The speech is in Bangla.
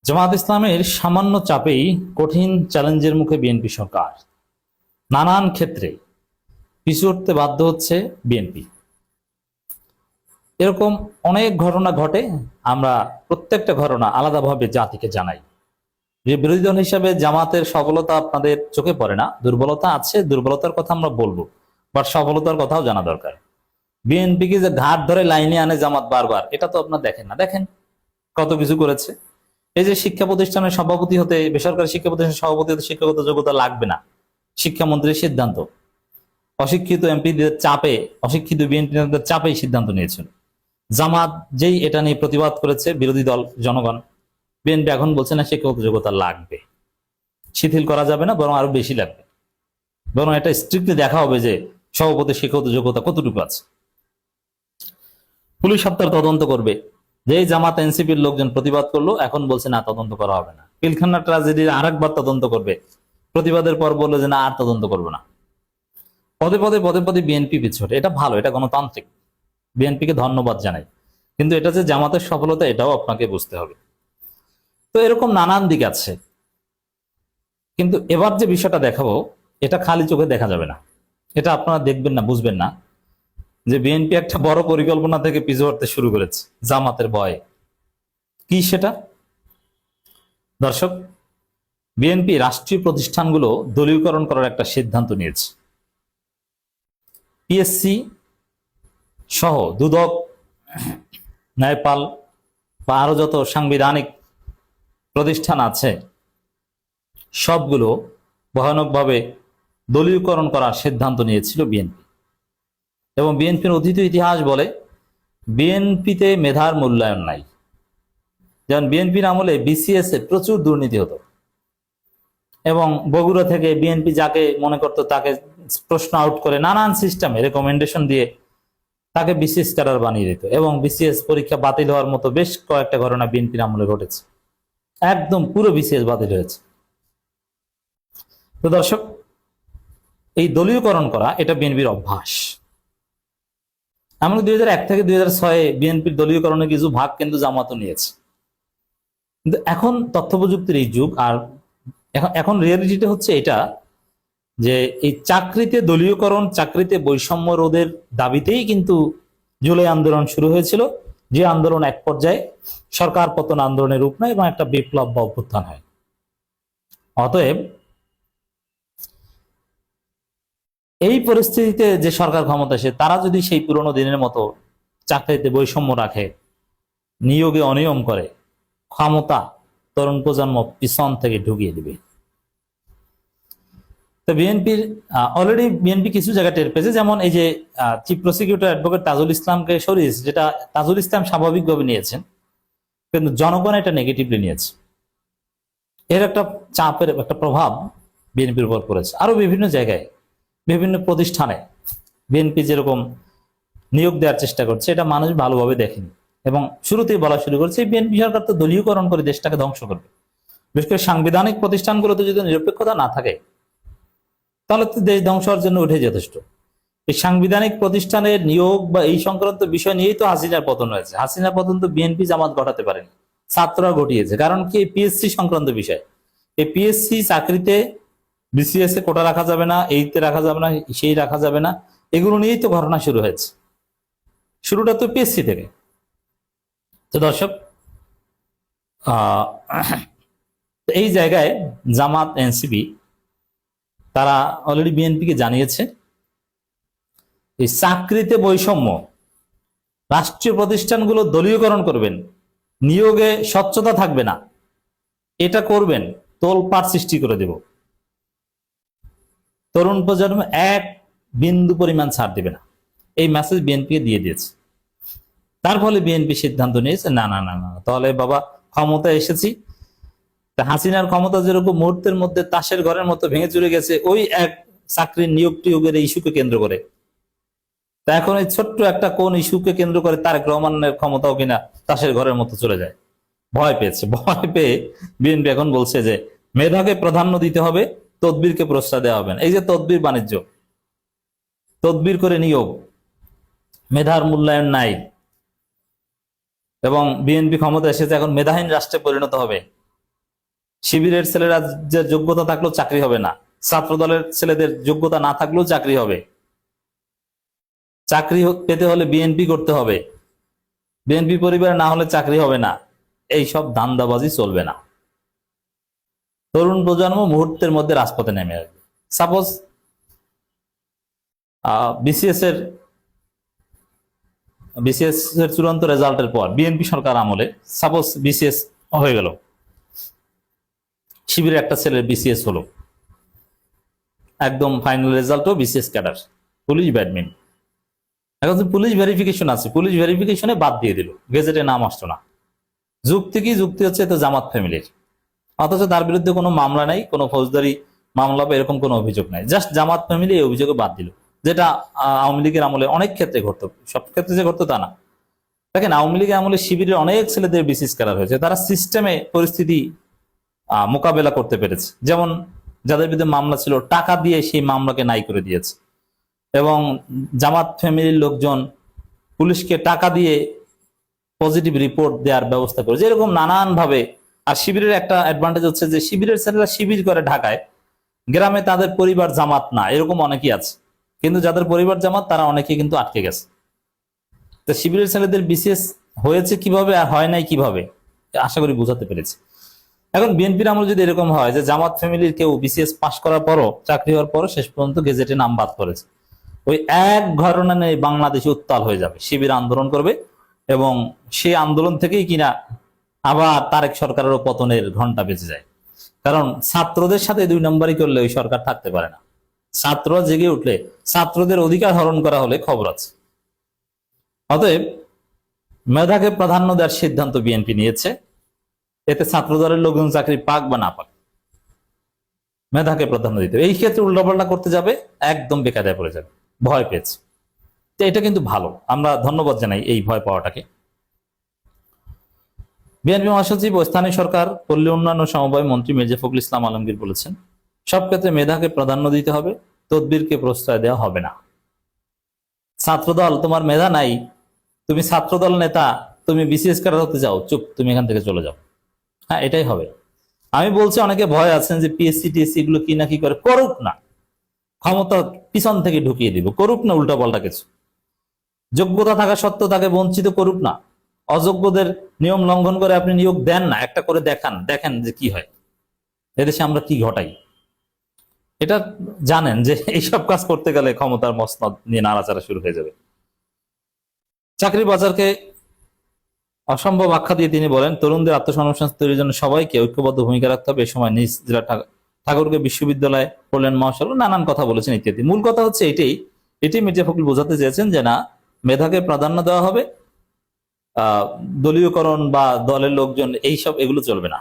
জামাত ইসলামের সামান্য চাপেই কঠিন চ্যালেঞ্জের মুখে বিএনপি সরকার। নানান ক্ষেত্রে পিছু উঠতে বাধ্য হচ্ছে বিএনপি। এরকম অনেক ঘটনা ঘটে। আমরা প্রত্যেকটা ঘটনা আলাদাভাবে জাতিকে জানাই। যে বিরোধী দল হিসাবে জামাতের সফলতা আপনাদের চোখে পড়ে না, দুর্বলতা আছে, দুর্বলতার কথা আমরা বলবো, বাট সফলতার কথাও জানা দরকার। বিএনপিকে যে ঘাট ধরে লাইনে আনে জামাত বারবার, এটা তো আপনার দেখেন না। দেখেন কত কিছু করেছে। এই যে শিক্ষা প্রতিষ্ঠানের সভাপতি হতে, বেসরকারি শিক্ষা প্রতিষ্ঠানের সভাপতি হতে শিক্ষাগত যোগ্যতা লাগবে না, শিক্ষামন্ত্রীর সিদ্ধান্ত। অশিক্ষিত এমপিদের চাপে, অশিক্ষিত বিএনপি নেতাদের চাপেই সিদ্ধান্ত নিয়েছিল। জামাত যেই এটা নিয়ে প্রতিবাদ করেছে, বিরোধী দল জনগণ, বিএনপি এখন বলছে না শিক্ষাগত যোগ্যতা লাগবে, শিথিল করা যাবে না, বরং আরো বেশি লাগবে। বরং এটা স্ট্রিক্টলি দেখা হবে যে সভাপতি শিক্ষাগত যোগ্যতা কতটুকু আছে। পুলিশ সপ্তাহ তদন্ত করবে। যেই জামাত এনসিপির লোকজন প্রতিবাদ করলো, এখন বলছে না তদন্ত করা হবে না। পিলখানা ট্রাজেডির আরেকবার তদন্ত করবে, প্রতিবাদের পর বললো যে না আর তদন্ত করবো না। পদে পদে পদে পদে বিএনপি পিছনে, এটা ভালো, এটা গণতান্ত্রিক, বিএনপিকে ধন্যবাদ জানাই। কিন্তু এটা যে জামাতের সফলতা, এটাও আপনাকে বুঝতে হবে। তো এরকম নানান দিক আছে। কিন্তু এবার যে বিষয়টা দেখাবো, এটা খালি চোখে দেখা যাবে না। এটা আপনারা দেখবেন না, বুঝবেন না যে বিএনপি একটা বড় পরিকল্পনা থেকে পিছু হটতে শুরু করেছে জামাতের ভয়ে। কি সেটা? দর্শক, বিএনপি রাষ্ট্রীয় প্রতিষ্ঠানগুলো দলীয়করণ করার একটা সিদ্ধান্ত নিয়েছে। পিএসসি সহ দুদক, ন্যায়পাল বা আরো যত সাংবিধানিক প্রতিষ্ঠান আছে, সবগুলো ভয়ানকভাবে দলীয়করণ করার সিদ্ধান্ত নিয়েছিল বিএনপি। এবং বিএনপির অতীত ইতিহাস বলে বিএনপিতে মেধার মূল্যায়ন নাই। যেমন বিএনপির আমলে বিসিএস এ প্রচুর দুর্নীতি হতো, এবং বগুড়া থেকে বিএনপি যাকে মনে করতো তাকে প্রশ্ন আউট করে নানান সিস্টেমে রেকমেন্ডেশন দিয়ে তাকে বিসিএস ক্যাডার বানিয়ে দিত, এবং বিসিএস পরীক্ষা বাতিল হওয়ার মতো বেশ কয়েকটা ঘটনা বিএনপির আমলে ঘটেছে। একদম পুরো বিসিএস বাতিল হয়েছে। তো দর্শক, এই দলীয়করণ করা এটা বিএনপির অভ্যাস। এমনকি 2001 থেকে 2006 বিএনপির দলীয়করণের কিছু ভাগ কিন্তু জামাতও নিয়েছে। কিন্তু এখন তথ্য প্রযুক্তির এই যুগ, আর এখন রিয়েলিটিটা হচ্ছে এটা যে এই চাকরিতে দলীয়করণ, চাকরিতে বৈষম্য রোধের দাবিতেই কিন্তু জুলাই আন্দোলন শুরু হয়েছিল, যে আন্দোলন এক পর্যায়ে সরকার পতন আন্দোলনের রূপ নেয় এবং একটা বিপ্লব বা অভ্যুত্থান হয়। অতএব এই পরিস্থিতিতে যে সরকার ক্ষমতা আসে, তারা যদি সেই পুরোনো দিনের মতো চাকরিতে বৈষম্য রাখে, নিয়োগে অনিয়ম করে, ক্ষমতা তরুণ প্রজন্ম পিছন থেকে ঢুকিয়ে দিবে। তো বিএনপির অলরেডি বিএনপি কিছু জায়গায় টের পেয়েছে। যেমন এই যে চিফ প্রসিকিউটর অ্যাডভোকেট তাজুল ইসলামকে সরিয়েছে, যেটা তাজুল ইসলাম স্বাভাবিকভাবে নিয়েছেন, কিন্তু জনগণ এটা নেগেটিভলি নিয়েছে। এর একটা চাপের একটা প্রভাব বিএনপির উপর পড়েছে। আরো বিভিন্ন জায়গায়, বিভিন্ন প্রতিষ্ঠানে বিএনপি যেরকম নিয়োগ দেওয়ার চেষ্টা করছে, এটা মানুষ ভালোভাবে দেখেনি, এবং শুরুতেই বলা শুরু করছে বিএনপি সরকার তো দলীয়করণ করে দেশটাকে ধ্বংস করবে। বিশেষ করে সাংবিধানিক প্রতিষ্ঠানগুলোতে যদি নিরপেক্ষতা না থাকে, তাহলে তো দেশ ধ্বংস হওয়ার জন্য উঠে যথেষ্ট। এই সাংবিধানিক প্রতিষ্ঠানের নিয়োগ বা এই সংক্রান্ত বিষয় নিয়েই তো হাসিনার পতন হয়েছে। হাসিনার পতন তো বিএনপি জামাত ঘটাতে পারেনি, ছাত্ররা ঘটিয়েছে। কারণ কি? পিএসসি সংক্রান্ত বিষয়। এই পিএসসি চাকরিতে বিসিএস এ কোটা রাখা যাবে না, এইতে রাখা যাবে না, সেই রাখা যাবে না, এগুলো নিয়েই তো ঘটনা শুরু হয়েছে। শুরুটা তো পিএসসি থেকে। তো দর্শক, এই জায়গায় জামাত এনসিপি তারা অলরেডি বিএনপিকে জানিয়েছে এই চাকরিতে বৈষম্য, রাষ্ট্রীয় প্রতিষ্ঠানগুলো দলীয়করণ করবেন, নিয়োগে স্বচ্ছতা থাকবে না, এটা করবেন, তোলপাড় সৃষ্টি করে দেব। তরুণ প্রজন্ম এক বিন্দু পরিমাণ ছাড় দেবে না, এই মেসেজ বিএনপিকে দিয়ে দিয়েছে। তার ফলে বিএনপি সিদ্ধান্ত নিয়েছে না না না না, তাহলে বাবা ক্ষমতা এসেছি, হাসিনার ক্ষমতা যেরকম মুহূর্তের মধ্যে তাসের ঘরের মতো ভেঙে চুরে গেছে ওই এক চাকরির নিয়োগ টিয়োগের ইস্যুকে কেন্দ্র করে, তা এখন এই ছোট্ট একটা কোন ইস্যুকে কেন্দ্র করে তারেক রহমানের ক্ষমতাও কিনা তাসের ঘরের মতো চলে যায়। ভয় পেয়েছে, ভয় পেয়ে বিএনপি এখন বলছে যে মেধাকে প্রাধান্য দিতে হবে, তদবিরকে প্রশ্রয় দেওয়া হবে না। এই যে তদবির বাণিজ্য, তদবির করে নিয়োগ, মেধার মূল্যায়ন নাই, এবং বিএনপি ক্ষমতা এসেছে এখন মেধাহীন রাষ্ট্রে পরিণত হবে, শিবিরের ছেলেরা যে যোগ্যতা থাকলেও চাকরি হবে না, ছাত্র দলের ছেলেদের যোগ্যতা না থাকলেও চাকরি হবে। চাকরি পেতে হলে বিএনপি করতে হবে, বিএনপি পরিবার না হলে চাকরি হবে না। এই সব ধান্দাবাজি চলবে না। তরুণ প্রজন্ম মুহূর্তের মধ্যে রাজপথে নেমে আসবে। সাপোজ বিসিএস এর চূড়ান্ত রেজাল্টের পর বিএনপি সরকার আমলে সাপোজ বিসিএস হয়ে গেল, শিবিরের একটা ছেলের বিসিএস হলো, একদম ফাইনাল রেজাল্টও বিসিএস ক্যাডার, পুলিশ ব্যাডমিন। এখন পুলিশ ভেরিফিকেশন আছে, পুলিশ ভেরিফিকেশনে বাদ দিয়ে দিল, গেজেটে নাম আসতো না। যুক্তি কি? যুক্তি হচ্ছে তো জামাত ফ্যামিলির, অথচ তার বিরুদ্ধে কোনো মামলা নাই, কোনো ফৌজদারি মামলা বা এরকম কোনো অভিযোগ নাই, জাস্ট জামাত ফ্যামিলি এই অভিযোগে বাদ দিল। যেটা আওয়ামী লীগের আমলে অনেক ক্ষেত্রে ঘটতো, সব ক্ষেত্রে যে ঘটতো তা না। দেখেন, আওয়ামী লীগের আমলে শিবিরের অনেক ছেলেদের বিসিএস ক্যাডার হয়েছে, তারা সিস্টেমে পরিস্থিতি মোকাবেলা করতে পেরেছে। যেমন যাদের বিরুদ্ধে মামলা ছিল, টাকা দিয়ে সেই মামলাকে নাই করে দিয়েছে, এবং জামাত ফ্যামিলির লোকজন পুলিশকে টাকা দিয়ে পজিটিভ রিপোর্ট দেওয়ার ব্যবস্থা করেছে, এরকম নানান ভাবে। আর শিবিরের একটা অ্যাডভান্টেজ হচ্ছে যে শিবিরের ছেলেরা শিবির করে ঢাকায়, গ্রামে তাদের পরিবার জামাত না, এরকম অনেকেই আছে, কিন্তু যাদের পরিবার জামাত তারা অনেকেই কিন্তু আটকে গেছে। তো শিবিরের ছেলেদের বিসিএস হয়েছে কিভাবে আর হয় নাই কিভাবে, আশা করি বুঝাতে পেরেছি। এখন বিএনপির আমল যদি এরকম হয় যে জামাত ফ্যামিলির কেউ বিসিএস পাস করার পরও, চাকরি হওয়ার পরও শেষ পর্যন্ত গেজেটে নাম বাদ করেছে, ওই এক ঘটনা নিয়ে বাংলাদেশে উত্তাল হয়ে যাবে, শিবির আন্দোলন করবে, এবং সেই আন্দোলন থেকেই কিনা আবার তারেক সরকারেরও পতনের ঘন্টা বেজে যায়। কারণ ছাত্রদের সাথে দুই নম্বরই করলে ওই সরকার থাকতে পারে না। ছাত্র জেগে উঠলে, ছাত্রদের অধিকার হরণ করা হলে খবর আছে। অতএব মেধাকে প্রাধান্য দেওয়ার সিদ্ধান্ত বিএনপি নিয়েছে, এতে ছাত্র দলের লোকজন চাকরি পাক বা না পাক, মেধাকে প্রাধান্য দিতে। এই ক্ষেত্রে উল্টাপাল্টা করতে যাবে, একদম বেকায়দায় পড়ে যাবে, ভয় পেয়েছে। তো এটা কিন্তু ভালো, আমরা ধন্যবাদ জানাই এই ভয় পাওয়াটাকে। বিএনপি মহাসচিব ও স্থানীয় সরকার পল্লী উন্নয়ন ও সমবায় মন্ত্রী মির্জা ফখরুল ইসলাম আলমগীর বলেছেন, সব ক্ষেত্রে মেধাকে প্রাধান্য দিতে হবে, তদবিরকে প্রশ্রয় দেওয়া হবে না। ছাত্রদল তোমার মেধা নাই, তুমি ছাত্রদল নেতা, তুমি বিসিএস ক্যাডার হতে যাও, চুপ, তুমি এখান থেকে চলে যাও। হ্যাঁ, এটাই হবে। আমি বলছি, অনেকে ভয় আছেন যে পিএসসি টিএসসি এগুলো কি না কি করে, করুক না, ক্ষমতা পিছন থেকে ঢুকিয়ে দিব, করুক না উল্টা পাল্টা কিছু, যোগ্যতা থাকা সত্ত্বেও তাকে বঞ্চিত করুক না। অযোগ্যদের নিয়ম লঙ্ঘন করে আপনি নিয়োগ দেন না, একটা করে দেখেন যে কি হয়, এদেশে আমরা কি ঘটাই। এটা জানেন যে এইসব কাজ করতে গেলে ক্ষমতার মসনদ নিয়ে নাড়াচাড়া শুরু হয়ে যাবে। চাকরি বাজারকে অসম্ভব আখ্যা দিয়ে তিনি বলেন, তরুণদের আত্মসংস্থান তৈরির জন্য সবাইকে ঐক্যবদ্ধ ভূমিকা রাখতে হবে। এ সময় নিজ জেলা ঠাকুরকে বিশ্ববিদ্যালয়ে পড়লেন মহাসড়ক, নানান কথা বলেছেন ইত্যাদি। মূল কথা হচ্ছে এটি মির্জা ফখরুল বোঝাতে চেয়েছেন যে না, মেধাকে প্রাধান্য দেওয়া হবে, দলীয়করণ বা দলের লোকজন এইসব এগুলো চলবে না।